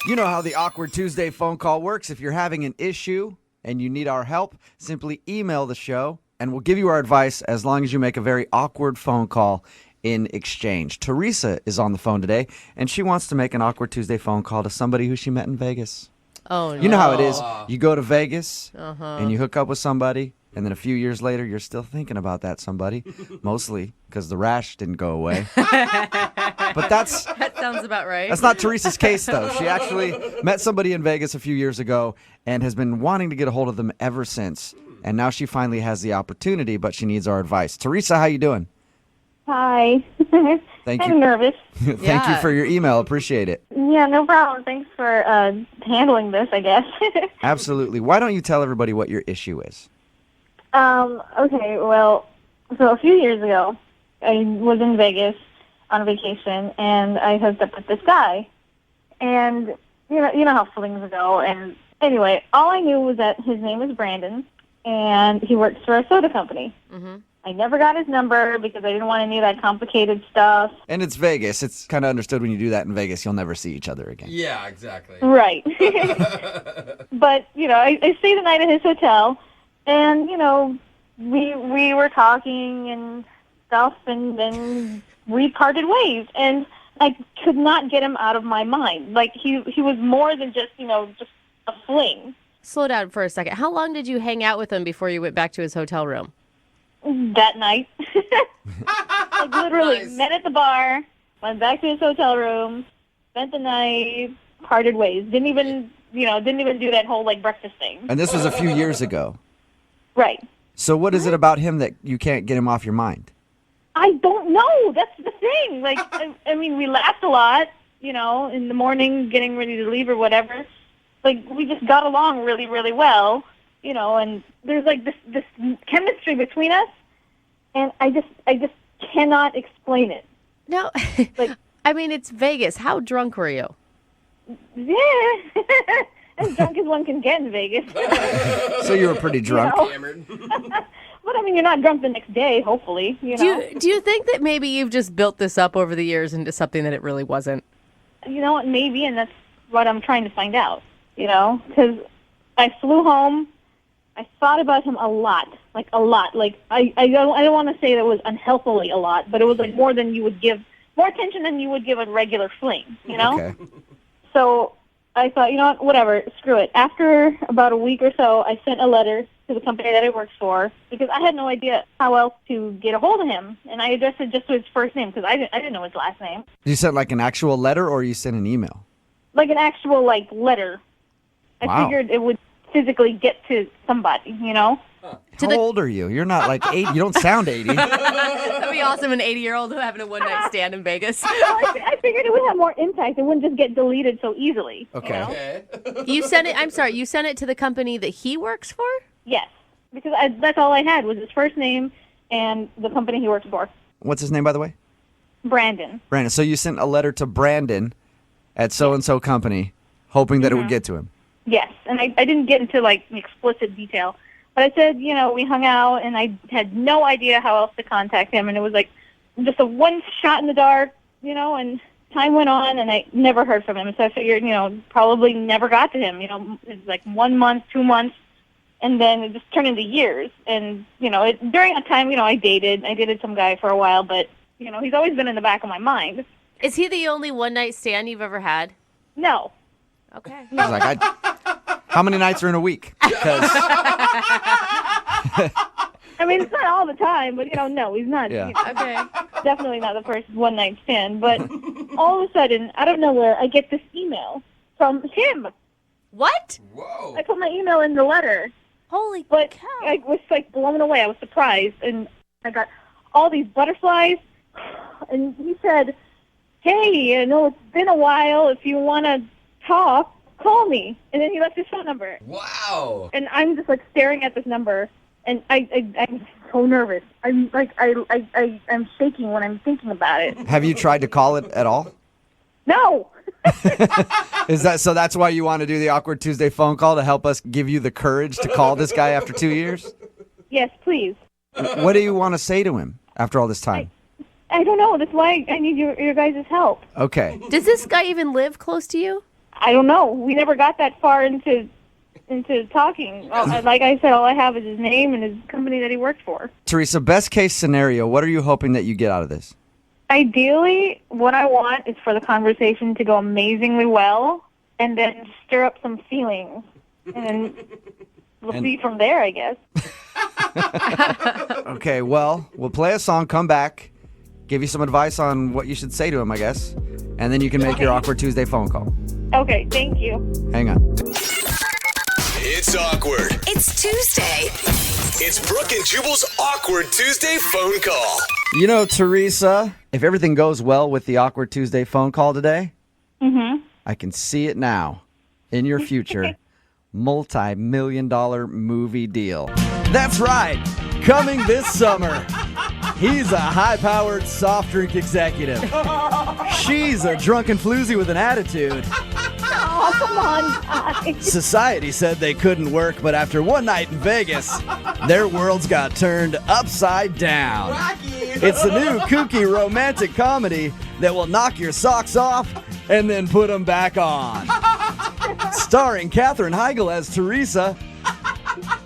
You know how the Awkward Tuesday phone call works. If you're having an issue and you need our help, simply email the show and we'll give you our advice as long as you make a very awkward phone call in exchange. Teresa is on the phone today and she wants to make an Awkward Tuesday phone call to somebody who she met in Vegas. Oh, no. You know how it is. You go to Vegas and you hook up with somebody, and then a few years later, you're still thinking about that somebody, mostly because the rash didn't go away. But That sounds about right. that's not Teresa's case, though. She actually met somebody in Vegas a few years ago and has been wanting to get a hold of them ever since. And now she finally has the opportunity, but she needs our advice. Teresa, how you doing? Hi. Thank I'm you. nervous. Thank you for your email. Appreciate it. Yeah, no problem. Thanks for handling this, I guess. Absolutely. Why don't you tell everybody what your issue is? Okay, well, so a few years ago, I was in Vegas on a vacation, and I hooked up with this guy. And you know how flings go. And anyway, all I knew was that his name is Brandon, and he works for a soda company. Mm-hmm. I never got his number because I didn't want any of that complicated stuff. And it's Vegas. It's kind of understood when you do that in Vegas, you'll never see each other again. Yeah, exactly. Right. But, I stayed the night at his hotel, and, we were talking and stuff, and then we parted ways. And I could not get him out of my mind. Like, he was more than just a fling. Slow down for a second. How long did you hang out with him before you went back to his hotel room? That night. Like, literally, Nice. met at the bar, went back to his hotel room, spent the night, parted ways. Didn't even do that whole, breakfast thing. And this was a few years ago. Right. So what is it about him that you can't get him off your mind? I don't know. That's the thing. Like, I mean, we laughed a lot, in the morning, getting ready to leave or whatever. Like, we just got along really, really well, and there's, this chemistry between us, and I just cannot explain it. No, it's Vegas. How drunk were you? Yeah. As drunk as one can get in Vegas. So you were pretty drunk. Hammered. But, you're not drunk the next day, hopefully, Do you think that maybe you've just built this up over the years into something that it really wasn't? You know what, maybe, and that's what I'm trying to find out, because I flew home. I thought about him a lot. Like, I don't want to say that it was unhealthily a lot, but it was, more attention than you would give a regular fling, Okay. So I thought, whatever, screw it. After about a week or so, I sent a letter to the company that I worked for because I had no idea how else to get a hold of him, and I addressed it just to his first name because I didn't know his last name. You sent an actual letter or you sent an email? Like an actual letter. I Wow. figured it would physically get to somebody, How old are you? You're not 80. You don't sound 80. That'd be awesome, an 80-year-old having a one-night stand in Vegas. I figured it would have more impact. It wouldn't just get deleted so easily. Okay. Okay. You sent it to the company that he works for? Yes, because that's all I had was his first name and the company he works for. What's his name, by the way? Brandon. Brandon. So you sent a letter to Brandon at so-and-so company hoping that it would get to him. Yes, and I didn't get into explicit detail, but I said, we hung out, and I had no idea how else to contact him, and it was just a one shot in the dark, and time went on, and I never heard from him, so I figured, probably never got to him. It's 1 month, 2 months, and then it just turned into years, and during that time, I dated some guy for a while, but he's always been in the back of my mind. Is he the only one-night stand you've ever had? No. Okay. I was like, how many nights are in a week? Because I mean, it's not all the time, but, no, he's not. Yeah. Okay. Definitely not the first one-night stand. But all of a sudden, out of nowhere, I get this email from him. What? Whoa. I put my email in the letter, Holy but cow. I was, blown away. I was surprised. And I got all these butterflies. And he said, hey, I know it's been a while. If you want to talk, call me. And then he left his phone number. Wow. And I'm just staring at this number, and I'm so nervous. I'm I'm shaking when I'm thinking about it. have you tried to call it at all? No. So that's why you want to do the Awkward Tuesday phone call to help us give you the courage to call this guy after 2 years? Yes, please. What do you want to say to him after all this time? I don't know. That's why I need your guys' help. Okay. Does this guy even live close to you? I don't know. We never got that far into talking. Like I said, all I have is his name and his company that he worked for. Teresa, best case scenario, what are you hoping that you get out of this? Ideally, what I want is for the conversation to go amazingly well and then stir up some feelings. And we'll see from there, I guess. Okay, well, we'll play a song, come back, give you some advice on what you should say to him, I guess, and then you can make your Awkward Tuesday phone call. Okay, thank you. Hang on. It's awkward. It's Tuesday. It's Brooke and Jubal's Awkward Tuesday phone call. You know, Teresa, if everything goes well with the Awkward Tuesday phone call today, I can see it now in your future. Multi-million-dollar movie deal. That's right. Coming this summer. He's a high-powered soft drink executive. She's a drunken floozy with an attitude. Oh, come on, guys. Society said they couldn't work, but after one night in Vegas, their worlds got turned upside down. It's a new kooky romantic comedy that will knock your socks off and then put them back on. Starring Katherine Heigl as Teresa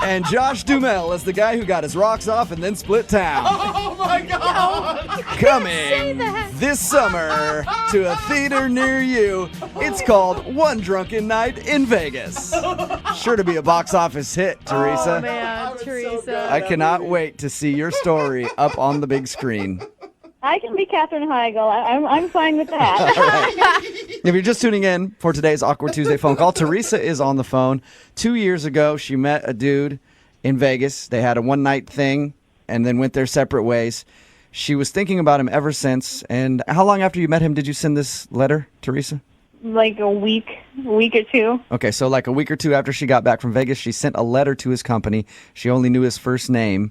and Josh Duhamel as the guy who got his rocks off and then split town. Oh my God! Coming this summer to a theater near you. It's called One Drunken Night in Vegas. Sure to be a box office hit, Teresa. Oh, man, Teresa. I cannot wait to see your story up on the big screen. I can be Katherine Heigl. I'm fine with that. If you're just tuning in for today's Awkward Tuesday phone call, Teresa is on the phone. 2 years ago, she met a dude in Vegas. They had a one-night thing and then went their separate ways. She was thinking about him ever since. And how long after you met him did you send this letter, Teresa? Like a week or two. Okay, so like a week or two after she got back from Vegas, she sent a letter to his company. She only knew his first name,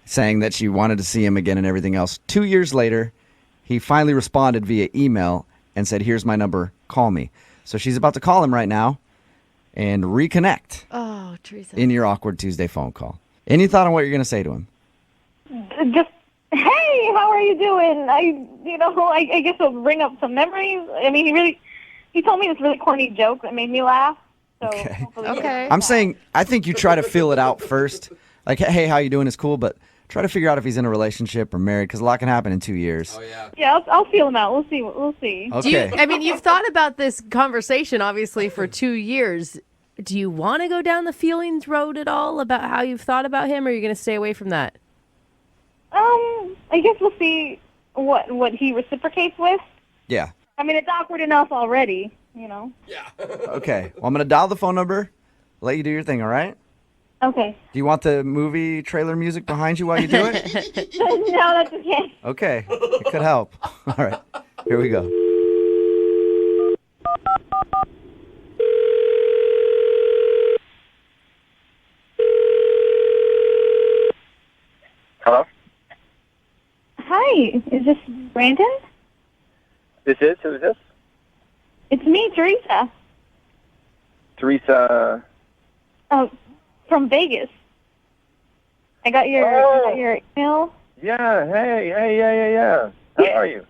saying that she wanted to see him again and everything else. 2 years later, he finally responded via email and said, "Here's my number, call me." So she's about to call him right now and reconnect Oh, Teresa. in your Awkward Tuesday phone call. Any thought on what you're going to say to him? Just, hey, how are you doing? I guess it'll bring up some memories. I mean, he told me this really corny joke that made me laugh. So Okay. hopefully Okay. I'm saying I think you try to feel it out first. Like, hey, how you doing is cool, but try to figure out if he's in a relationship or married, because a lot can happen in 2 years. Oh yeah. Yeah, I'll feel him out. We'll see. We'll see. Okay. You've thought about this conversation, obviously, for 2 years. Do you want to go down the feelings road at all about how you've thought about him, or are you going to stay away from that? I guess we'll see what he reciprocates with. Yeah. I mean, it's awkward enough already, Yeah. Okay. Well, I'm going to dial the phone number, let you do your thing, all right? Okay. Do you want the movie trailer music behind you while you do it? No, that's okay. Okay. It could help. All right. Here we go. Hello? Hi, is this Brandon? This is? Who is this? It's me, Teresa. Teresa. Oh, from Vegas. I got your email. Yeah, yeah. How are you?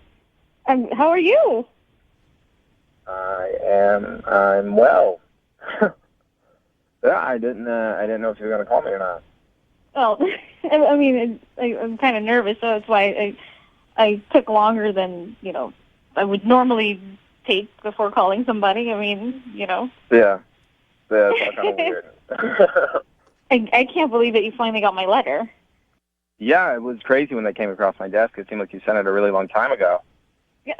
How are you? I'm well. Yeah, I didn't know if you were going to call me or not. Well, I mean, I'm kind of nervous, so that's why I took longer than, I would normally take before calling somebody. I mean, Yeah. Yeah, it's kind of weird. I can't believe that you finally got my letter. Yeah, it was crazy when that came across my desk. It seemed like you sent it a really long time ago. Yeah,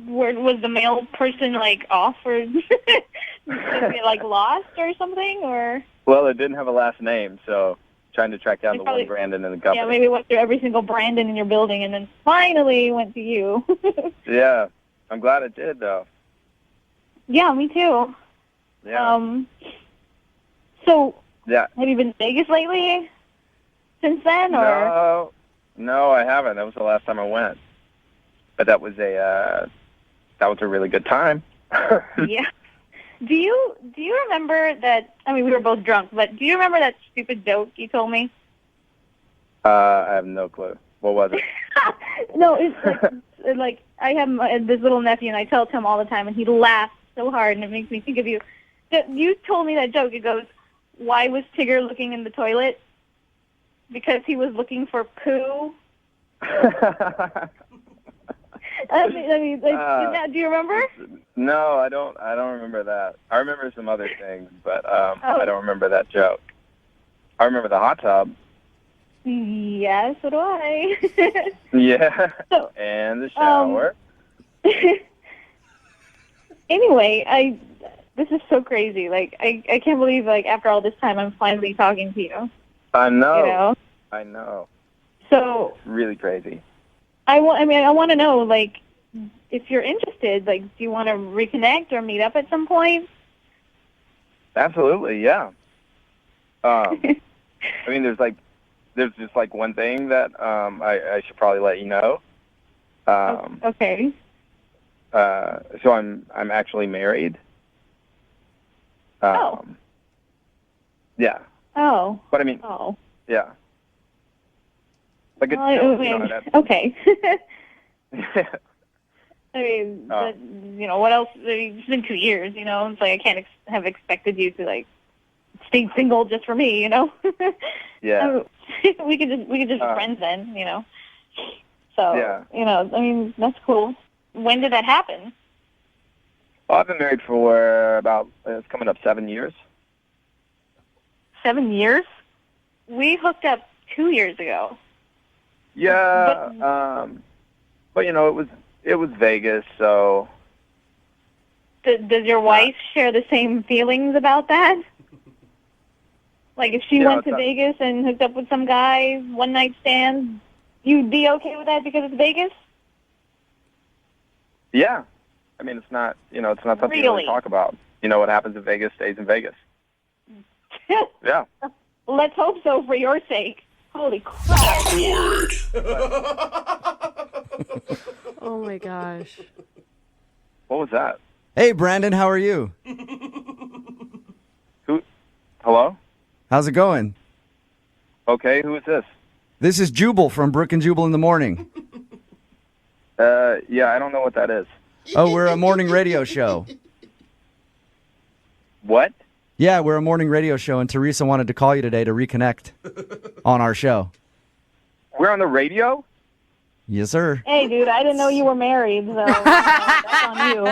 was the mail person off or lost or something, or? Well, it didn't have a last name, so trying to track down It the probably- one Brandon in the company. Yeah, maybe it went through every single Brandon in your building and then finally went to you. Yeah, I'm glad it did, though. Yeah, me too. Yeah. So, Yeah. have you been to Vegas lately since then, or? No, I haven't. That was the last time I went. But that was a really good time. Yeah. Do you remember that? I mean, we were both drunk, but do you remember that stupid joke you told me? I have no clue. What was it? No, it's like I have this little nephew, and I tell it to him all the time, and he laughs so hard, and it makes me think of you. You told me that joke. It goes, "Why was Tigger looking in the toilet?" Because he was looking for poo. I mean, like, do you remember? No, I don't remember that. I remember some other things, but I don't remember that joke. I remember the hot tub. Yeah, so do I. Yeah, So, and the shower. Anyway, this is so crazy. Like, I can't believe, like, after all this time, I'm finally talking to you. I know. You know? I know. So It's really crazy. I want to know, like, if you're interested, like, do you want to reconnect or meet up at some point? Absolutely, yeah. I mean, there's just like one thing that I should probably let you know. Okay. So I'm actually married. Oh. Yeah. Oh. But I mean, Oh. yeah. Like it's okay. I mean, but, you know, what else? I mean, it's been 2 years, you know. It's like I can't have expected you to, like, stay single just for me, you know. Yeah. we could just be friends then, you know. So, yeah. you know, I mean, that's cool. When did that happen? Well, I've been married for about it's coming up 7 years. 7 years? We hooked up 2 years ago. Yeah, but you know, it was Vegas, so. Does your wife share the same feelings about that? Like, if she went to Vegas and hooked up with some guy, one night stand, you'd be okay with that because it's Vegas? Yeah, I mean, it's not something you really talk about. You know, what happens in Vegas stays in Vegas. Yeah. Let's hope so for your sake. Holy crap. Awkward. Oh my gosh. What was that? Hey, Brandon, how are you? Who? Hello? How's it going? Okay, who is this? This is Jubal from Brook and Jubal in the Morning. Yeah, I don't know what that is. Oh, we're a morning radio show. What? Yeah, we're a morning radio show, and Teresa wanted to call you today to reconnect on our show. We're on the radio? Yes, sir. Hey, dude, I didn't know you were married, so that's on you.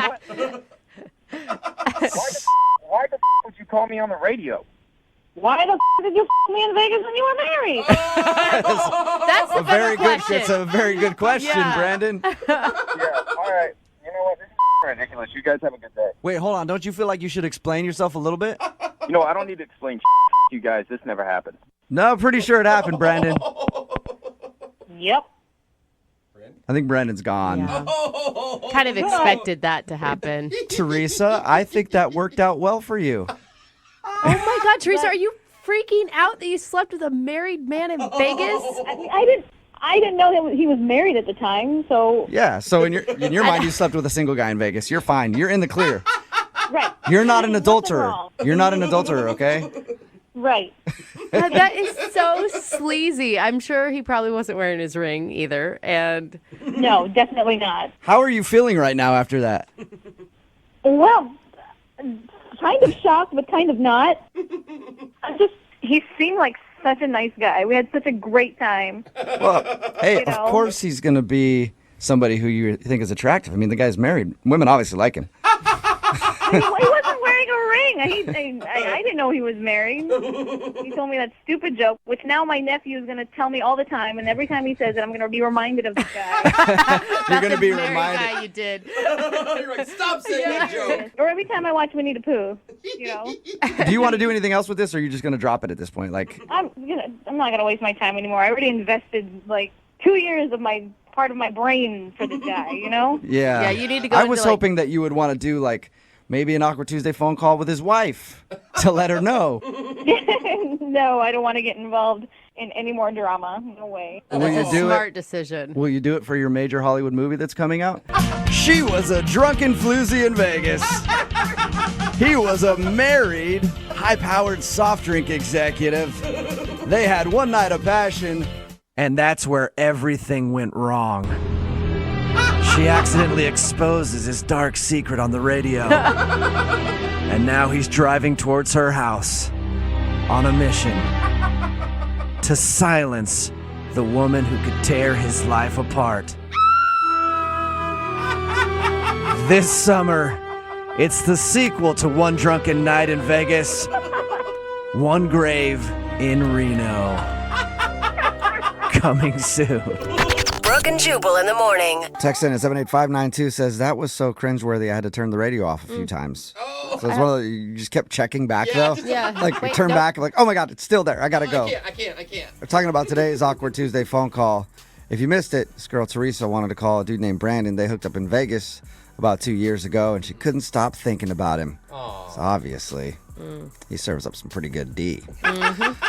Why the would you call me on the radio? Why the did you me in Vegas when you were married? That's a very good question. It's a very good question, Yeah. Brandon. Yeah, all right. You know what? This is ridiculous. You guys have a good day. Wait, hold on. Don't you feel like you should explain yourself a little bit? You know, I don't need to explain to you guys. This never happened. No, pretty sure it happened, Brandon. Yep. I think Brandon's gone. Yeah. Kind of expected that to happen. Teresa, I think that worked out well for you. Oh my God, Teresa, are you freaking out that you slept with a married man in Vegas? I didn't know that he was married at the time, so Yeah, so in your mind, you slept with a single guy in Vegas. You're fine. You're in the clear. right. You're not an adulterer. wrong. You're not an adulterer, okay? Right. That is so sleazy. I'm sure he probably wasn't wearing his ring either. And No, definitely not. How are you feeling right now after that? Well, kind of shocked, but kind of not. He seemed like such a nice guy. We had such a great time. Well, hey, You know? of course he's going to be somebody who you think is attractive. I mean, the guy's married. Women obviously like him. He wasn't wearing a ring. I didn't know he was married. He told me that stupid joke, which now my nephew is going to tell me all the time, and every time he says it, I'm going to be reminded of this guy. You're going to be married reminded. guy you did. You're like, stop saying that joke. Or every time I watch Winnie the Pooh, you know. Do you want to do anything else with this, or are you just going to drop it at this point? Like, I'm not going to waste my time anymore. I already invested, like, 2 years of part of my brain for this guy, you know? yeah. Yeah, you need to go I into, was like- hoping that you would want to do, like, maybe an Awkward Tuesday phone call with his wife to let her know. No, I don't want to get involved in any more drama. No way. Will you That's a do smart it? decision. Will you do it for your major Hollywood movie that's coming out? She was a drunken floozy in Vegas. He was a married, high-powered soft drink executive. They had one night of passion, and that's where everything went wrong. She accidentally exposes his dark secret on the radio. And now he's driving towards her house on a mission to silence the woman who could tear his life apart. This summer, it's the sequel to One Drunken Night in Vegas, One Grave in Reno. Coming soon. Brooke and Jubal in the morning. Text in at 78592 says, that was so cringeworthy I had to turn the radio off a few times. So it's one of the, you just kept checking back though? Yeah. Like Wait, turn nope. back, like, oh my God, it's still there. I gotta go. I can't. We're talking about today's Awkward Tuesday phone call. If you missed it, this girl Teresa wanted to call a dude named Brandon. They hooked up in Vegas about 2 years ago, and she couldn't stop thinking about him. So obviously, he serves up some pretty good D.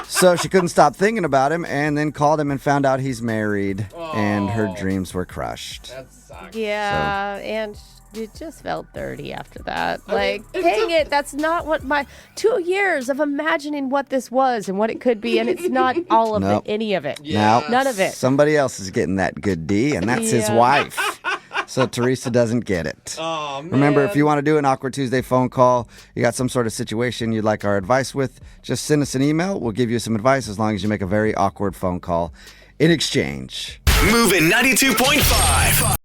So she couldn't stop thinking about him, and then called him and found out he's married, and her dreams were crushed. That sucks. Yeah, and it just felt dirty after that. Like, dang it, that's not what my 2 years of imagining what this was and what it could be, and it's not all of Nope. it, any of it. Now, None of it. somebody else is getting that good D, and that's his Yeah. wife. So Teresa doesn't get it. Oh, man. Remember, if you want to do an Awkward Tuesday phone call, you got some sort of situation you'd like our advice with, just send us an email. We'll give you some advice as long as you make a very awkward phone call in exchange. Moving 92.5.